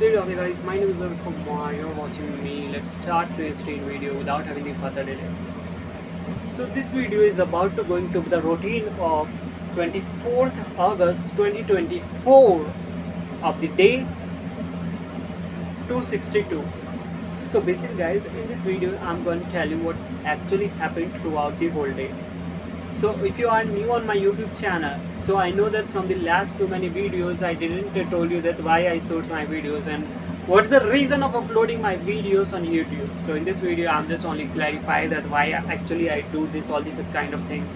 So okay guys, my name is Arun Kumar, you're watching me. Let's start today's video without having any further delay. So this video is about to going to the routine of 24th August 2024 of the day 262. So basically guys, in this video I'm going to tell you what's actually happened throughout the whole day. So if you are new on my YouTube channel, so I know that from the last too many videos I didn't told you that why I source my videos and what's the reason of uploading my videos on YouTube. So in this video I'm just only clarify that why actually I do this, all these such kind of things.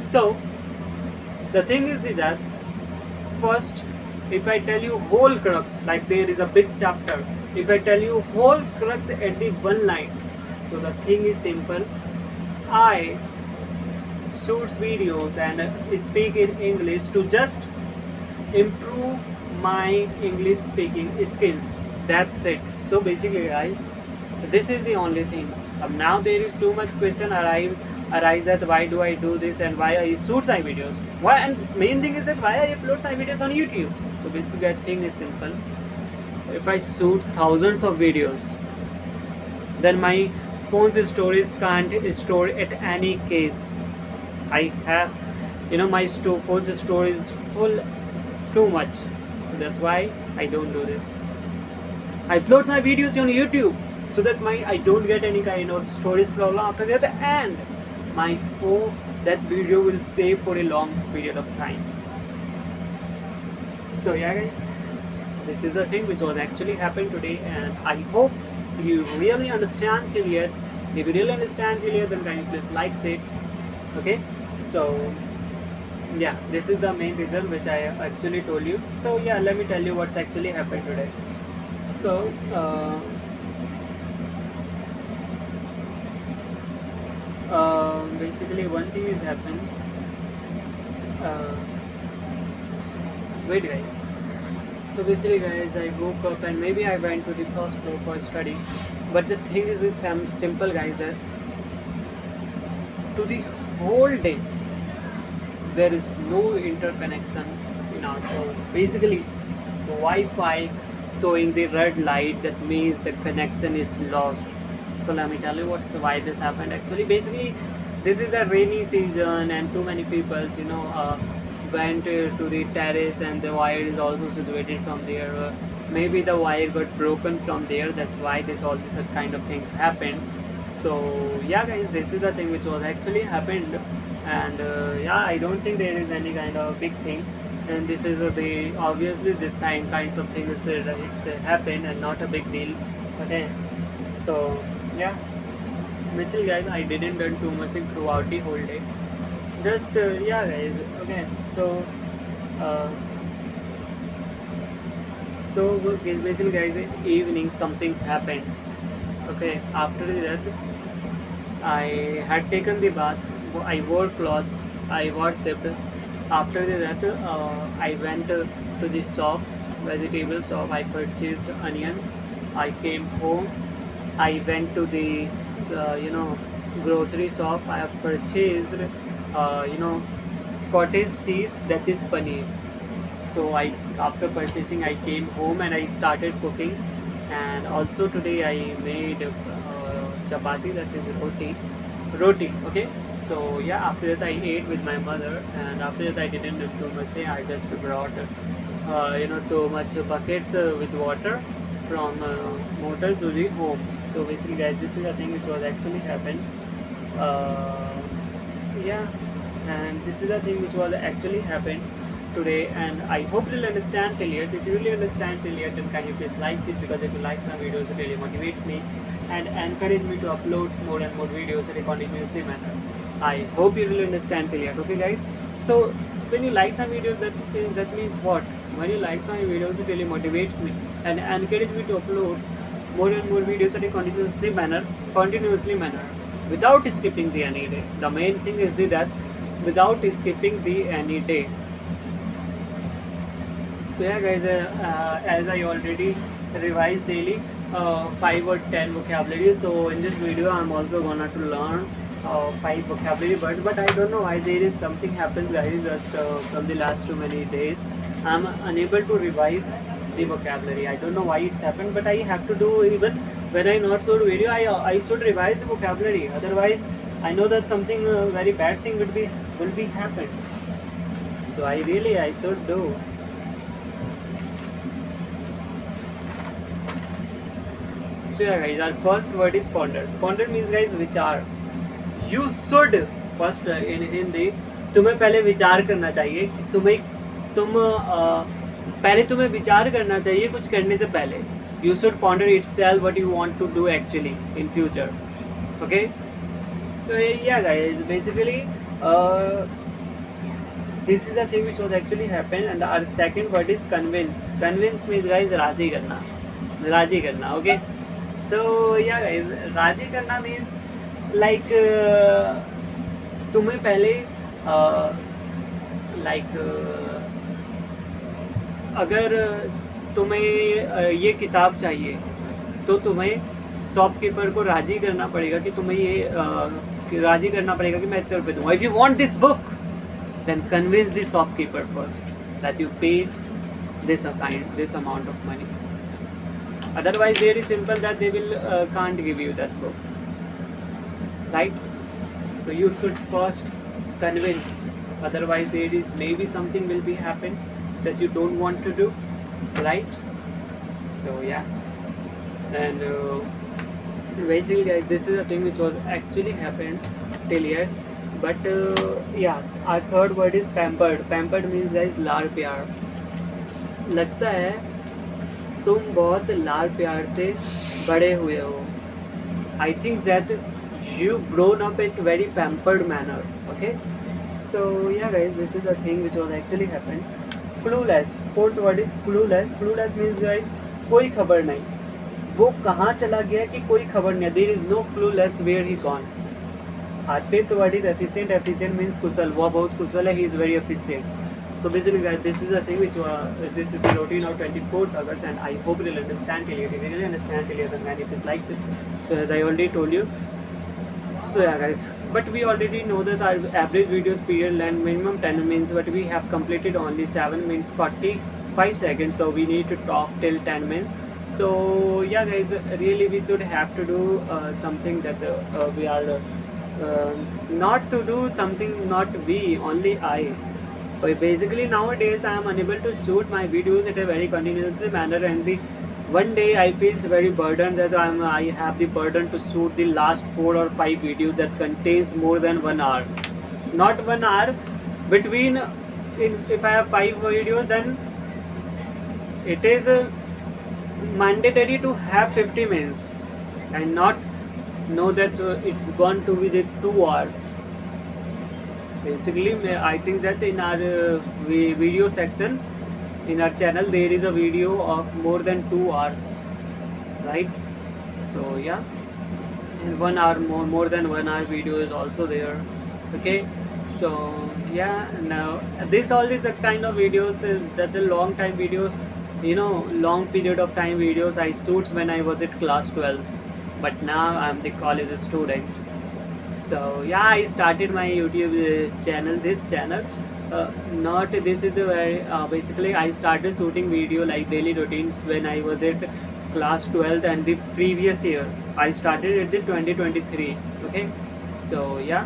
So the thing is that first, if I tell you whole crux, like there is a big chapter, if I tell you whole crux at the one line, so the thing is simple. I shoots videos and speak in English to just improve my English speaking skills. That's it. So basically, this is the only thing. Now there is too much question arise that why do I do this and why I shoot my videos. Why, and main thing is that why I upload my videos on YouTube. So basically, the thing is simple. If I shoot thousands of videos, then my phone's storage can't store at any case. I have, my phone's storage is full too much. So that's why I don't do this. I upload my videos on YouTube so that I don't get any kind of storage problem after that, and my phone, that video will save for a long period of time. So yeah guys, this is the thing which was actually happened today, and I hope you really understand till yet. If you really understand till yet, then can you please like it. Okay, so yeah, this is the main reason which I actually told you. So yeah, let me tell you what's actually happened today. So basically one thing is happened. Wait guys, so basically guys, I woke up and maybe I went to the first floor for study, but the thing is it's simple guys, that to the whole day there is no interconnection in our phone. Basically Wi-Fi showing the red light, that means the connection is lost. So let me tell you why this happened. Actually basically this is the rainy season and too many people went to the terrace, and the wire is also situated from there. Maybe the wire got broken from there, that's why all these such kind of things happened. So yeah guys, this is the thing which was actually happened, and yeah, I don't think there is any kind of big thing, and this is the obviously this time kinds of things it's happened and not a big deal. Okay, so yeah, basically guys, I didn't done too much thing throughout the whole day. Just yeah guys, okay, so uh, basically guys, evening something happened. Okay, after that I had taken the bath, I wore clothes, I worshipped. After that I went to the shop, vegetable shop, I purchased onions. I came home, I went to the grocery shop, I have purchased cottage cheese, that is paneer. So after purchasing, I came home and I started cooking, and also today I made chapati, that is roti. Okay, so yeah, after that I ate with my mother, and after that I didn't do too much thing. I just brought too much buckets with water from motor to the home. So basically guys, this is the thing which was actually happened. Yeah, and this is the thing which was actually happened today, and I hope you'll understand till yet. If you really understand till yet, then can you please like it, because if you like some videos, it really motivates me and encourage me to upload more and more videos in a continuously manner. I hope you will understand till yet. Okay guys, so when you like some videos, that means what? When you like some videos, it really motivates me and encourage me to upload more and more videos in a continuously manner without skipping the any day. The main thing is that without skipping the any day. So yeah guys, as I already revise daily 5 or 10 vocabulary, so in this video I'm also gonna to learn 5 vocabulary words, but I don't know why there is something happens guys, just from the last too many days I'm unable to revise the vocabulary. I don't know why it's happened, but I have to do. Even when I not shoot video, I should revise the vocabulary. Otherwise, I know that something very bad thing will be happen. So I should do. So yeah guys, our first word is ponder. Ponder means guys विचार. You should first in Hindi, तुम्हें पहले विचार करना चाहिए कि पहले तुम्हें विचार करना चाहिए कुछ करने से पहले. You should ponder itself what you want to do actually in future. Okay. So yeah guys, basically this is the thing which was actually happened. And our second word is convince. Convince means guys राजी करना. Okay. So yeah guys, राजी करना means like तुम्हें पहले अगर तुम्हें ये किताब चाहिए तो तुम्हें शॉपकीपर को राजी करना पड़ेगा कि तुम्हें ये राजी करना पड़ेगा कि मैं इतने रुपये दूँगा. If you want this book then convince the shopkeeper first that you paid this amount of money. Otherwise very simple that they will can't give you that book, right? So you should first convince, otherwise there is maybe something will be happen that you don't want to do, right? So yeah, and basically guys, this is a thing which was actually happened till here. But yeah, our third word is pampered. Pampered means guys लाड़ प्यार. लगता है तुम बहुत लाड़ प्यार से बड़े हुए हो. I think that you grown up in very pampered manner. Okay. So yeah guys, this is the thing which was actually happened. Clueless. Fourth word is clueless. Clueless means guys कोई खबर नहीं. वो कहाँ चला गया कि कोई खबर नहीं. There is no clueless where he gone. Our fifth word is efficient. Efficient means कुशल. वो बहुत कुशल है. He is very efficient. So basically guys, this is the thing which this is the routine of 24th August, and I hope you'll understand till here. If you really understand till here, then man, if this likes it. So as I already told you. So yeah guys, but we already know that our average videos period length minimum 10 minutes, but we have completed only 7 minutes 45 seconds. So we need to talk till 10 minutes. So yeah guys, really we should have to do something that we are not to do something, not we, only I. But basically nowadays I am unable to shoot my videos at a very continuous manner, and one day I feel very burdened that I have the burden to shoot the last 4 or 5 videos that contains more than 1 hour. Not 1 hour between. If I have 5 videos, then it is mandatory to have 50 minutes and not know that it's going to be the 2 hours. Basically I think that in our video section in our channel there is a video of more than 2 hours, right? So yeah, and 1 hour more than 1 hour video is also there. Okay, so yeah, now all these such kind of videos that the long time videos, you know, long period of time videos I shoots when I was at class 12, but now I'm the college student. So yeah, I started my YouTube channel, this channel not this is the very basically I started shooting video like daily routine when I was at class 12, and the previous year I started at the 2023. Okay, so yeah,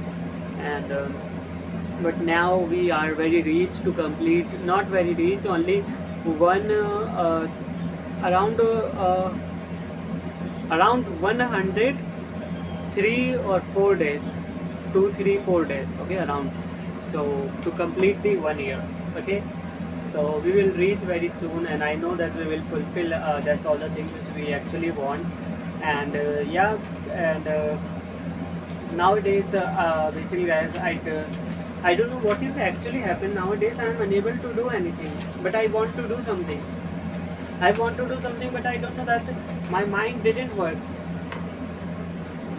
and but now we are very rich to complete, not very rich, only one around 103 or 4 days, 2 3 4 days, okay, around. So to complete the 1 year. Okay, so we will reach very soon, and I know that we will fulfill that's all the things which we actually want. And yeah, and nowadays basically guys, I don't know what is actually happened nowadays. I am unable to do anything, but I want to do something. I want to do something, but I don't know that my mind didn't works.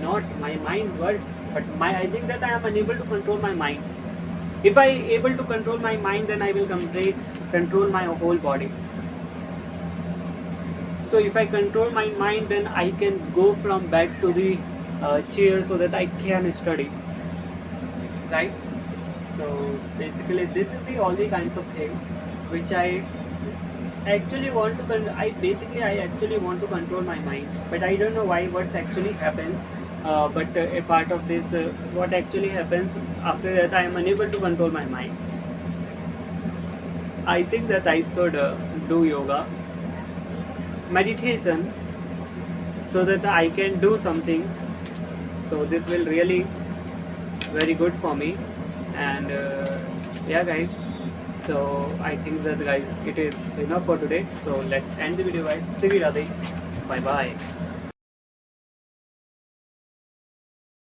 Not my mind works, but I think that I am unable to control my mind. If I able to control my mind, then I will control my whole body. So if I control my mind, then I can go from bed to the chair so that I can study, right? So basically this is the all the kinds of thing which I actually want to I actually want to control my mind, but I don't know why what's actually happened. But a part of this, what actually happens after that, I am unable to control my mind. I think that I should do yoga, meditation, so that I can do something. So this will really very good for me, and yeah, guys. So I think that, guys, it is enough for today. So let's end the video, guys. See you, Radhe. Bye bye.